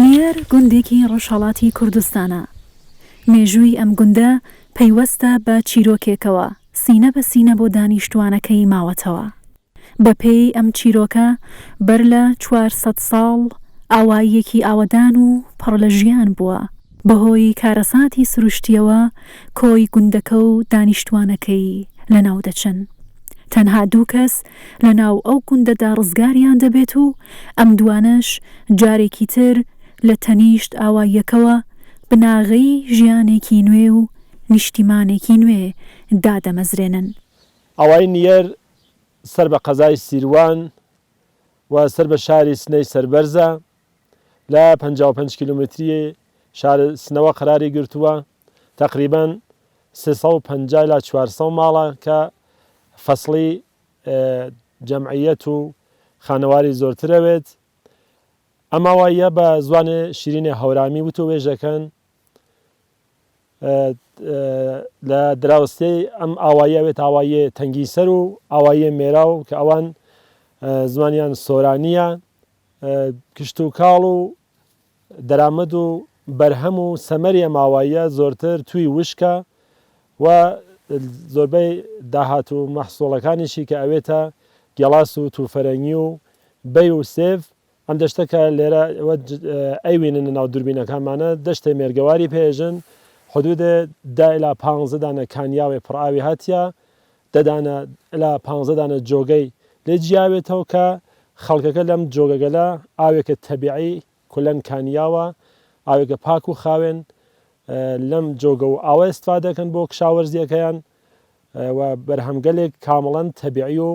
نێر گوندێکی ڕۆژهەڵاتی کوردستانە. مێژووی ئەم گوندە پەیوەستە بە چیرۆکێکەوە سینە بە سینە بۆ دانیشتوانەکەی ماوەتەوە. بەپێی ئەم چیرۆکە بەر لە 400 ساڵ ئاواییەکی ئاوەدان و پڕ لە ژیان بووە. بەهۆی کارەساتی سروشتیەوە کۆی گوندەکە و دانیشتوانەکەی لەناو دەچن. تەنها 2 کەس لەناو ئەو گوندەدا ڕزگاریان دەبێت و ئەم دوانەش جارێکی تر لە تەنیشت ئاواییەکەوە بناغەی ژیانێکی نوێ و نیشتیمانێکی نوێ دادەمەزرێنن. ئەوای نیەر سەر بە قەزای سیروان و سەر بە شاری سنەی سەربەرزە لە 55 کیلومتری شار سنەوە قەراری گرتووە. تقریباً 350 إلى 400 ماڵە کە فەسڵی جەمعیەت و خانەواری زۆرترەوێت. ئەم ئاواییە بە زوانێ شیرینێ هەورامی وتۆ وێژەکەن. لە دراوسێی ئەم ئاواییەوێت ئاواییە تەنگی سەر و ئاواییە مێراو کە ئەوان زمانیان سۆرانیە. کشت و کاڵ و دەرامەد و بەرهەم و سەمەری ئەم ئاواییە زۆرتر توی وشکە و زۆربەی داهات و مەحسوڵەکانیشی کە ئەوێتە گێڵاس و تووفەرەنگی و بەی و سێڤ. ئەم دەشتەکە لێرە ئەیوێنن ناو دووربینەکانمانە دەشتە مێرگەواری پێژن. حدودە 10 إلى 15 دانە کانیاوێ پڕئاوی هاتیە، 10 دانە إلى 15 دانە جۆگەی لێ جیاوێتەوە کە خەڵکەکە لەم جۆگەگەلە ئاوێکە تەبیعی کولەن کانیاوە، ئاوێکە پاک و خاوێن لەم جۆگە و ئاوە ئێستفادە دەکەن بۆ کشاوەرزیەکەیان و بەرهەمگەلێک کامەڵەن تەبیعی و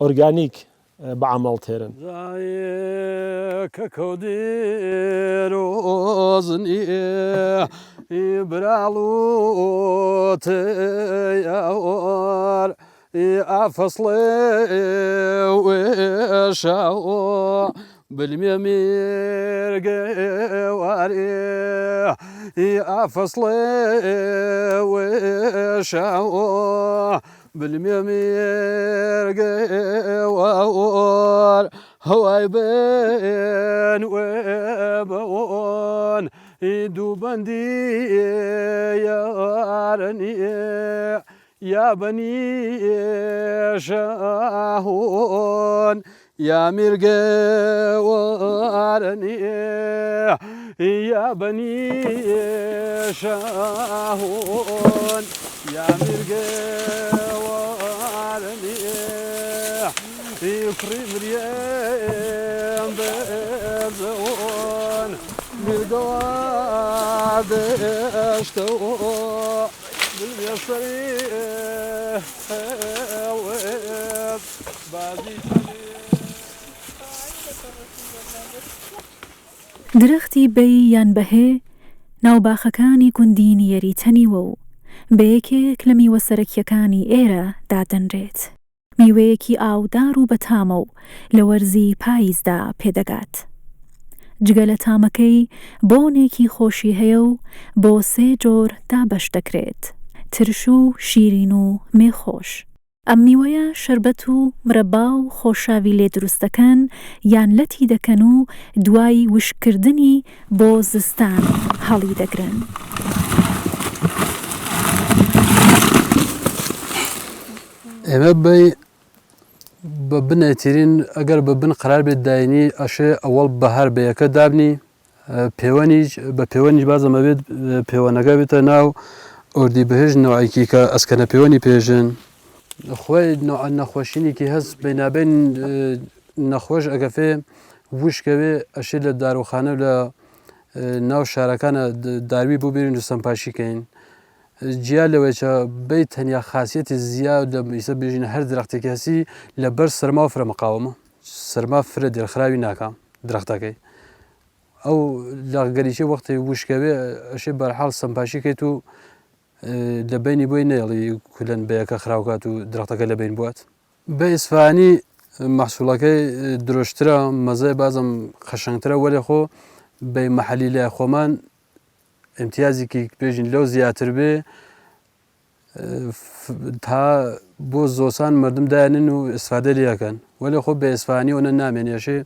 ئۆرگانیک بەعەمەڵ تێرن. کە کەودێرۆزنی براڵوتەیەوەر ئافەسڵێ وێشەوە بلمێ مێرگەوارێ ئافەسڵێ وێشەوە بلمێ مێرگەوار هەوای بێن وێ بەوۆن دووبەندی یارنیە یا بەنی شەهۆن یا میرگەوارنیە یا بەنی شەهۆن یا میرگەوارنیە کوڕی مریەم بەرزەوۆن میرگەوار دەشتەوە بالێسەری بازی درەختی بەی یان بەهێ ناوباخەکانی گوندی نیەری تەنیوە و بە یەکێک لە میوە سەرەکیەکانی ئێرە دادەنرێت. میوەیەکی ئاودار و بەتامە و لە وەرزی پاییزدا پێدەگات. جگە لە تامەکەی بۆنێکی خۆشی هەیە و بۆ 3 جۆر دابەش دەکرێت: ترش و شیرین و مێخۆش. ئەم میوەیە شەربەت و مرەبا و خۆشاوی لێ دروست دەکەن یان لەتی دەکەن و دوای وشکردنی بۆ زستان هەڵی دەگرن. ئێمە بە بنێترین ئەگەر بە بن قرار بێت داینی ئەشێ ئەوەڵ بەهار بەیەکە دابنی پەیوەنیش بە پەیوەنیش بازەمە بێت پەیوەنەکە بێتە ناو ئۆردی بەهێژ نەوەیەکی کە ئەسکەنە پەیوەنی پێژن خۆی نەخۆشینێکی هەست بینابین نەخۆش ئەگەفێ وشکەوێ ئەشێ لە داروخانە لە ناو شارەکانە داروی بۆ بێرین و سەمپاشیکەین. جیا لەوەیە بەی تەنیا خاصیەتی زیاد لە ئیسە بێژین هەر درەختێکی هەسی لەبەر سەرما و فرەمەقاومە سەرما فرە دێرخراوی ناکام درەختەکەی ئەو لە گەریشەی وەختی وشکەوێ ئەشێ بەرحاڵ سەمپاشیکەیت و لە بینی بۆی نێڵی کولەن بەیەکە خراوکات و درەختەکە لە بین بوات. بە ئیسفانی مەحسوڵەکەی درۆشترە مەزای بازم خەشەنگترە وەلێ خۆ بەی مەحەلی لای خۆمان امتیازێکی بێژین لەو زیاتر بێ تا بۆ زۆسان مردم دایانن و ئیسفادە لێەکەن وەلێ خۆ بە ئیسفانی ئەوە نامێنێشێ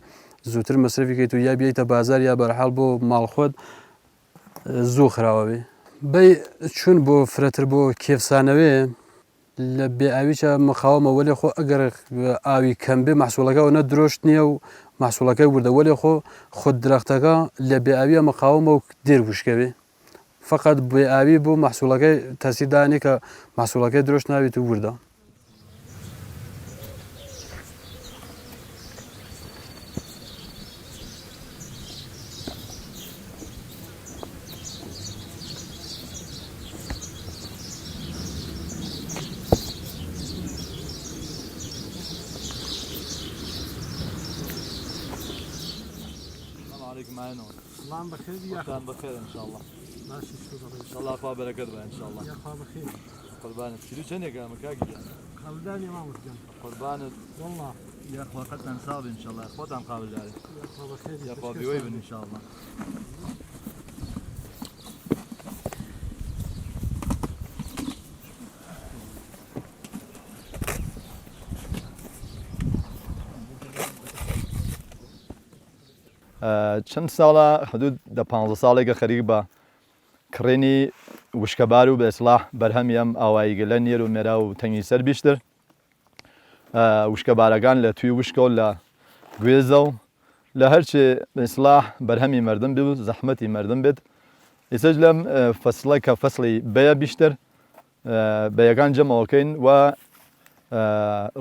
زووتر مەسرفیکەیت و یا بیایتە بازار یا بەرحاڵ بۆ ماڵخۆت زوو خراوە بێ بەی چون بۆ فرەتر بۆ کێفسانەوێ لە بێئاویچە مخاوەمە وەلێ خۆ ئەگەر ئاوی کەم بێ مەحسوولەکە ئەوە درۆشت نییە و مەحسوولەکەی وردە وەلێ خۆ خۆت درەختەکە لە بێئاویە مەخاوەمە و دێر وشکەوێ فقط بێئاوی بۆ مەحسوولەکەی تەسیدانی کە مەحسوولەکەی درۆشت ناوێت و وردە. اللهم بخير يا كان بخير ان شاء الله. ماشي شو ان شاء الله اخوة بركة ان شاء الله. يا اخوة بخير. قربان تشيلو شنو قام كاكي خلداني ما مسجن. قربان والله. يا اخوة قد نصاب ان شاء الله اخوة عم قابل داري. يا اخوة بخير. يا اخوة بويبن ان شاء الله. چەند ساڵە حدود دە 15 ساڵێکە خەریک بە کڕێنی وشکەبار و بە ئیسلاح بەرهەمی ئەم ئاواییگەلە نێر و مێرا و تەنگی سەر بیشتر وشکەبارەکان لە توی وشکە و لە گوێزە و لە هەرچێ ئیسلاح بەرهەمی مردم بێ و زەحمەتی مردم بێت ئێسەش لەم فەسڵە کە فەسڵی بەیە بیشتر بەیەکان جەمەوەکەین و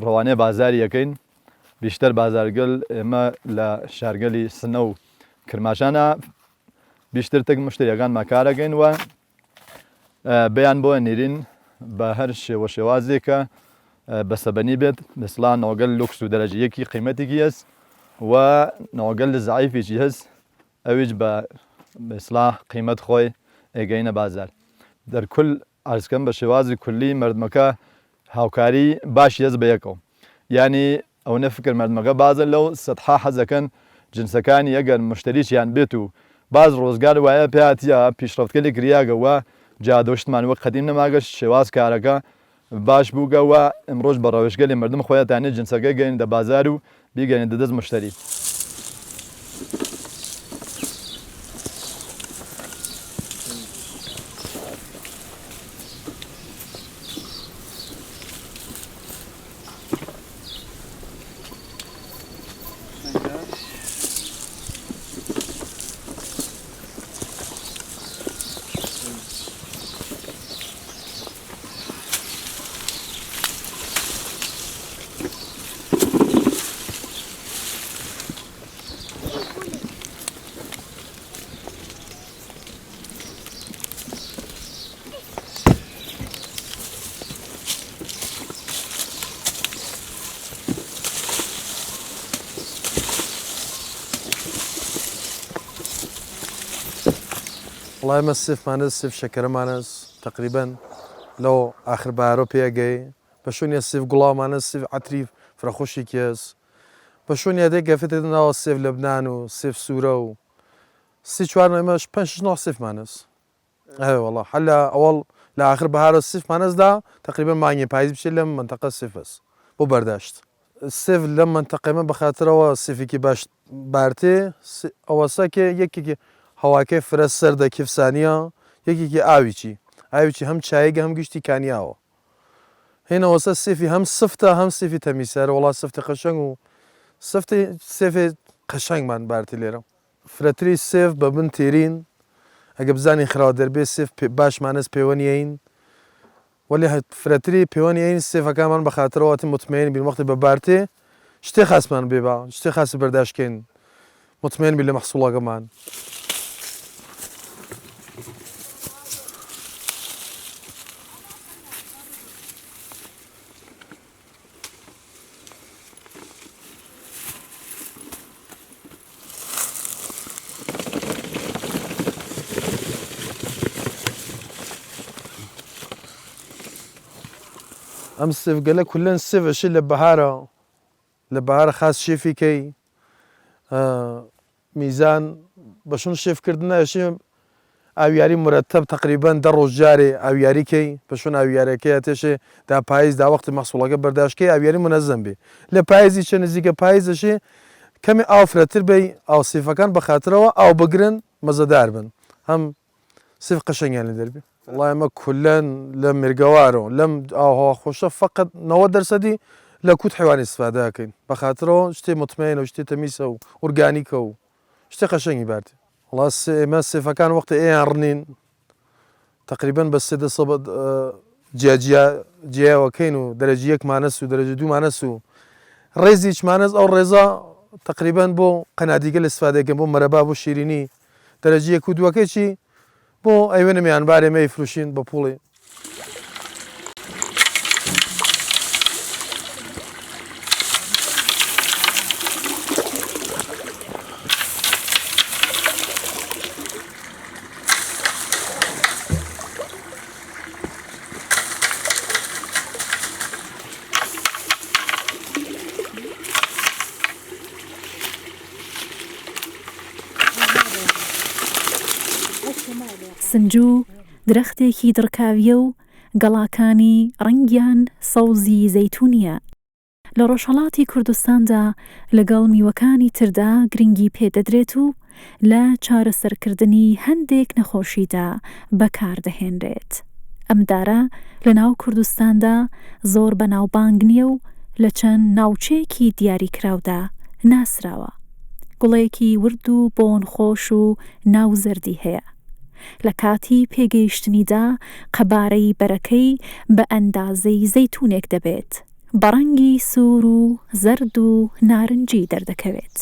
ڕەوانەیە بازاری یەکەین بیشتر بازارگەل ئێمە لە شارگەلی سنە و کرماشانە بیشتر تەک مشتریەکان ماکارەکەین و بەیان بۆ نێرین بە هەر شێوە شێوازێکە بەسەبەنی بێت مثلا نۆگەل لوکس و دەرەجەیەکی قیمەتێکی هەست و نۆگەل لە زعیفێکی هەست ئەویش بە ئیسلاح قیمەت خۆی ئێگەینە بازار دەرکل ئارزکەم بە شێوازی کولی مردمەکە هاوکاری باشی هەست بە یەکەوە یعنی ئەو نەفکر مردمەکە بازن لەو سەدها حەزەکەن جنسەکانی ئەگەر مشتریشیان بێت و باز ڕۆزگار وایە پێهاتیە پیشرەفتکەلی گریاگە و جادۆشتمان وەک قەدیم نەماگەشت شێواز کارەکە باش بووگە و ئەمڕۆژ بە ڕەوشگەلی مردم خۆیانتانێت جنسەکەی گەین دە بازار و بیگەنێت دەدەست مشتری. والله ما السيف مانس السيف شكر مانس تقريبا لو آخر بارو بيجي بشون السيف قلا مانس السيف عتريف فرخوشي كيس بشون يديك فترة السيف لبنان والسيف سورة السيف شوارنا مش بنش نوع السيف مانس اي والله حلا اول لاخر بهار السيف مانس دا تقريبا ماني بايز بشي لما منطقة السيف بس بو برداشت السيف لما منطقة ما بخاطر هو السيف كي باش بارتي او ساكي يكي هواکه فرست سرده کفسانیا یکی که آویچی هم چایگه هم گشتی کانیاو هنا واسه سیفی هم صفته هم سیفی تمیسر والله صفته قشنگ و صفته سیفی قشنگ من برتی لیرم فراتری سیف ببن تیرین اگه بزنی خراد دربی سیف باش مانس پیونی این ولی فراتری پیونی این سیف اگه من بخاطر وقتی مطمئن بین وقتی ببرتی شتی خاص من بیبا شتی خاص برداشت کن مطمئن بیل محصوله كمان أمس السيف قال لك كلنا السيف أشي لبهارة خاص شي في كي ميزان بشون شيف كردنا أشي أو ياري مرتب تقريبا دروج جاري أو ياري كي بشون أو ياري كي أتشي دا بايز دا وقت محصولة برداشت كي أو ياري منظم بي لبايز يشان زيك بايز أشي کەمی ئاو فرەتر بێ ئاو سیفەکان بە خاطرەوە ئاو بگرن مەزەدار بن هەم سیف قشنگیان لە دەربێ وڵای ئەمە کولەن لە میرگەوارەوە لەم ئاوهەوا خۆشە فقط 90% لە کووت حیوانی استفاده دەکەین بە خاطرەوە شتێ مطمئنە و شتێ تەمیسە و ئورگانیکە و شتێ قەشەنگی باردی وڵا ئێمە سیفەکان وەختە ئێیان ڕنین تقریبا بە سێ دەسەبەت جیاوەکەین و دەرەجی یەکمانەس و دەرەجە دوومانەس و ڕێزی هیچمانەس ئەو ڕێزە تقریبا بۆ قەنادیگە لە استفادەکەن بۆ مەرەبا بۆ شیرینی دەرەجی یەک و دووەکەیچی بۆ ئەیوێنە میانبارێ مەی فرۆشین بە پوڵێ سنجوو درەختێکی دڕکاویە و گەڵاکانی ڕەنگیان سەوزی زەیتونیە. لە ڕۆژهەڵاتی کوردستاندا لەگەڵ میوەکانی تردا گرنگی پێدەدرێت و لە چارەسەرکردنی هەندێک نەخۆشیدا بەکاردەهێنرێت. ئەم دارە لە ناو کوردستاندا زۆر بەناوبانگ نییە و لە چەند ناوچەیەکی دیاریکراودا ناسراوە. گوڵەیەکی ورد و بۆنخۆش و ناوزەردی هەیە. لە کاتی پێگەیشتنیدا قەبارەی بەرەکەی بە ئەندازەی زەیتونێک دەبێت بە ڕەنگی سوور و زەرد و نارنجی دەردەکەوێت.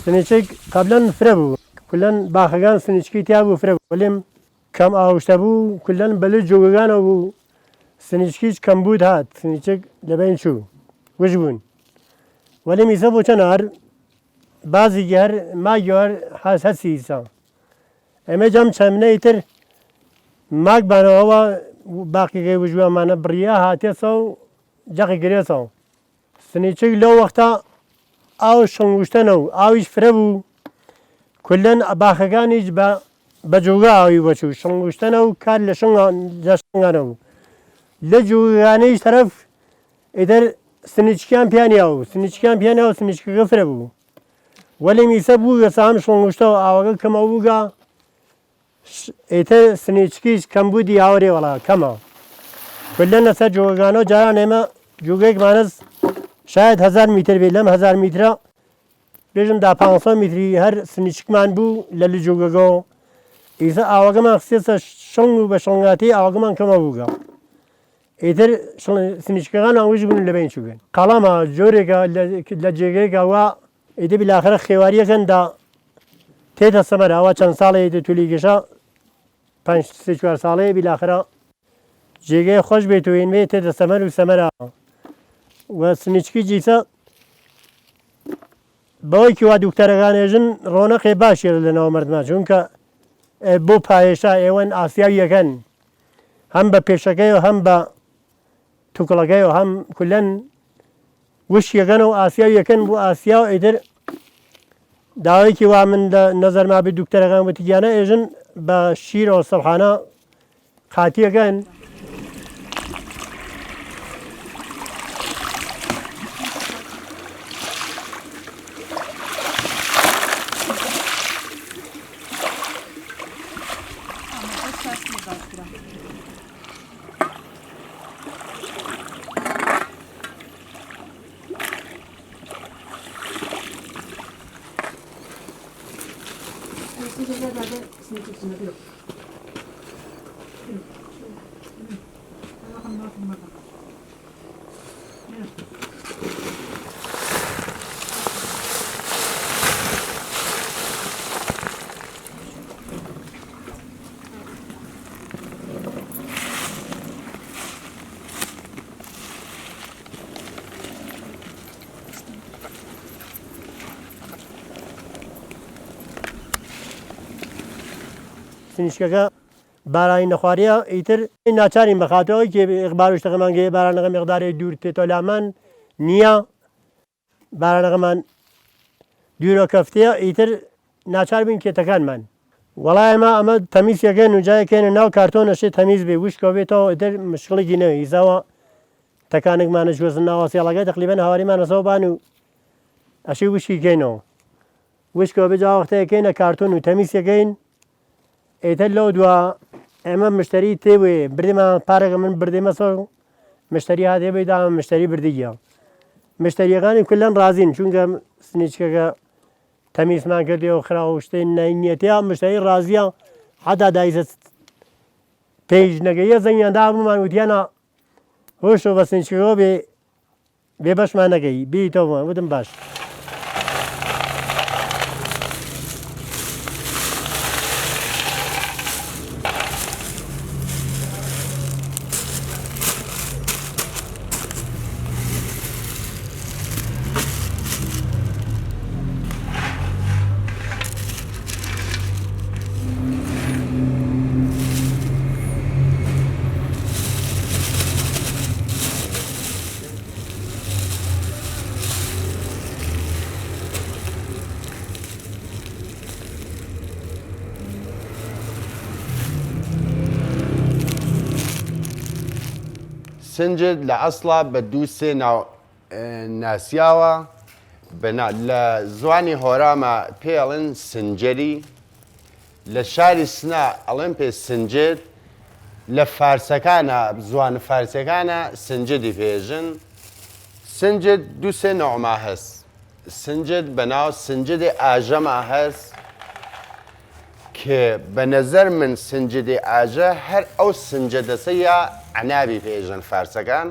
سنیچێک قبلەن فرە بوو کولەن باخەکان سنیچکی تیا بوو فرە بوو وەلێم کەم ئاوشتە بوو کولەن بەلە جۆگەکانەوە بوو سنیچکیش کەمبود هات سنیچێک لەبین چوو وش بوون وەلێم ئیسە بۆ چەند هەر بازێکی هەر ماگی هەر هەسی ئیسا ئەمە جەم چەمنەی تر ماگ بانەوەوە باقیەکەی وژوەمانە بڕیە هاتێسە و جەقی گرێسەوە سنیچێک لەو وەختە ئاو شەنگوشتەنە و ئاویش فرە بوو کولەن باخەکانیش بە جوگە ئاوی وەچوو شەنگوشتەنە و کار لە شەنگانە بوو لە جوگانەیش تەرەف ئیتر سنیچکیان پیانیا و سنیچکیان پیانیا و سنیچکەکە فرە بوو وەلێم ئیسە بوو گەسە هەم شەنگوشتەوە ئاوەکە کەمە بووگە ئیتر سنیچکیش کەمبوودی هاوەرێ وەڵا کەمە کولەن لەسەر جوگەکانەوە جاران ئێمە جوگەیەکمانەس شاید 1000 میتر بێت لەم 1000 میترە بێژم دا 500 میتری هەر سنیچکمان بوو لە جوگەکەەوە ئیسە ئاوەکەمان خستێسە شەنگ و بە شەنگاتی ئاوەکەمان کەمە بووگە ئیتر سنیچکەکان ئەوش بوون لەبین چووگەن قەڵەمە جۆرێکە لە جێگەیەکەوە ئیدە بیلاخرە خێواریەکەندا تێتە سەمەر ئەوە چەند ساڵێ تولی گەشە 5-4 ساڵەیە بیلاخرە جێگەی خۆش بێت و هێنوێ تێتە سەمەر و سەمەرە و سنیچکی جیسە بەوەیکی وا دوکتەرەکانێژن ڕۆنەقێ باشێ لەناو مردمان چونکە بۆ پایێشا ئێوەن ئاسیاویەکەن هەم بە پێشەکەی و هەم بە توکڵەکەی و هەم کولەن وشیەکەن و ئاسیاویەکەن بۆ ئاسیا و ئیتر داوایکی وا من لە نەزەرما بێ دوکتەرەکان وتیگیانە ئێژن بە شیرەوە سەڵحانە قاتیەکەن سنیچکەکە بارانی نەخواریە ئیتر ناچارین بەخاتەوەی کێ ئیخبار شتەکەمانگەی بارانەکە مقدارێک دوور تێتۆلامان نییە بارانەکەمان دیرۆ کەفتەیە ئیتر ناچار بین کێتەکانمان وەڵای ئەمە ئەمە تەمیزیەکەن و جایەکەێنە ناو کارتۆنەشێ تەمیز بێ وشکەوە بێتەوە ئیتر مشکڵێکی نەوە ئیزاوە تەکانێکمانە جوێزن ناوەسیێڵەکە تقریبەن هاواریمانەسەوە بان و ئەشی وشکی کەینەوە وشکەوە بێجا وەختەیەکەینە کارتۆن و تەمیزیەکەین ئیتر لەو دووە ئێمە مشتری تێبێ بردێمان پارێکە من بردێمەسەوە مشتری هاتێ بێدا مشتری بردیگە مشتریەکانی کولەن ڕازین چونکە سنیچکەکە تەمیزمان کردێەوە خرا و شتەی نینیەتەیە مشتری ڕازیە حتا دایزە پێیش نەگەیە زەنگیاندا بوومان وتیانە هۆشەوە بە سنیچکەکە بێ بەشمان نەکەی بیتەوە وتم باش سنجد لە ئەسڵا بە دوو سێ ناسیاوە لە زوانی هۆرامە پێڵن سنجەری لە شاری سنا ئەڵێن پێ سنجد لە فارسەکانە زوان فارسەکانە سنجدی پێژن سنجد دوو سێ نۆعما هەست سنجد بەناو سنجدی ئاژەما هەست کە بە نەزەر من سنجدی ئاژە هەر ئەو سنجەدەسەیە عنابی پێژن فارسەکان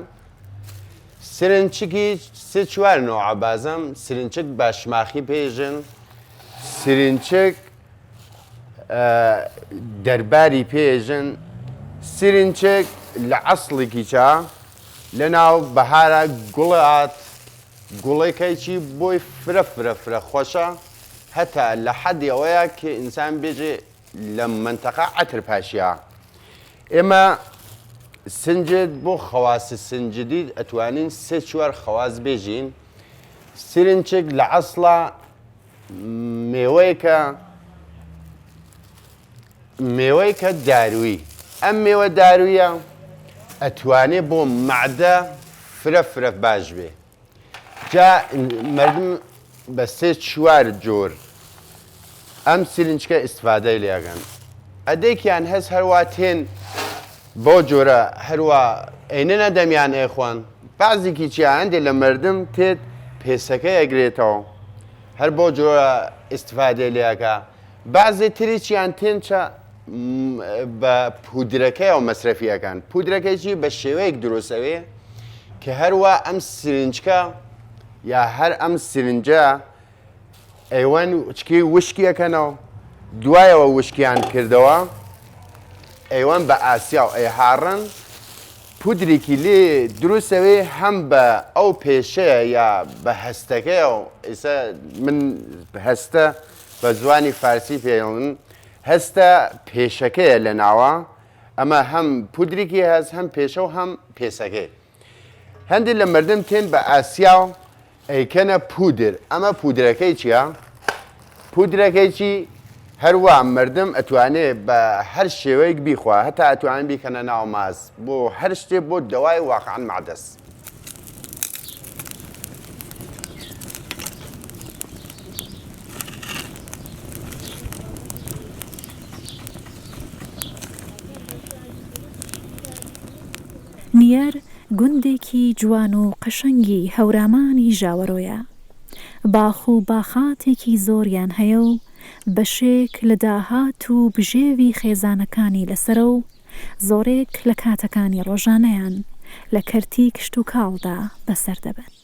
سرنچکی سێ چوار نۆعە بازم سرنچک باشماخی پێژن سرنچک دەرباری پێژن سرنچک لە عەسڵێکی چا لە ناو بەهارە گوڵات گوڵێکەیکی بۆی فرە فرە فرە خۆشە هەتا لە حەدی ئەوەیە کە ئینسان بێژێ لە منتەقە عەتر پاشیە ئێمە سنجد بۆ خەواسی سنجدی ئەتوانین سێ چوار خەواز بێژین سرنچک لە عەسڵە مێوەیەکە داروی ئەم مێوە دارویە ئەتوانێ بۆ مەعدە فرە فرە باش بێ جا مردم بە سێ چوار جۆر ئەم سرنجکە ئیسفادەی لێگەن ئەدێکیان هەست هەروە تێن بۆ جۆرە هەروە ئەینە نەدەمیان ئێخوان بازێکی چیا هەندێک لە مردم تێت پێسەکە ئەگرێتەوە هەر بۆ جۆرە ئیسفادەی لێەکە بازێ تریچیان تێنچە بە پودرەکەیەوە مەسرەفیەکان پودرەکەیکی بە شێوەیەک دروستەوێ کە هەروە ئەم سرنجکە یا هەر ئەم سرنجە ئەیوەن چکی وشکیەکەنەوە دوایەوە وشکیان کردەوە ئەیوان بە ئاسیا و ئەیهاڕن پودرێکی لێ دروستەوێ هەم بە ئەو پێشەیە یا بە هەستەکەیە و ئێستا من هەستە بە زوانی فارسی پێڵن هەستە پێشەکەیە لە ناوە ئەمە هەم پودرێکی هەست هەم پێشە و هەم پێسەکەی هەندێک لە مردم تێن بە ئاسیا و ئەیکەنە پودر ئەمە پودرەکەی چییە؟ پودرەکەیکی هەروە مردم ئەتوانێت بە هەر شێوەیەک بیخوا هەتا ئەتوانن بیکەنە ناو ماز بۆ هەر شتێک بۆ دەوای واقعان مادەست. نیەر گوندێکی جوان و قەشەنگی هەورامانی ژاوەڕۆیە باخ و باخاتێکی زۆریان هەیە و بەشێک لە داهات و بژێوی خێزانەکانی لەسرە و زۆرێک لە کاتەکانی ڕۆژانەیان لە کەرتی کشت و کاڵدا بەسەر دەبن.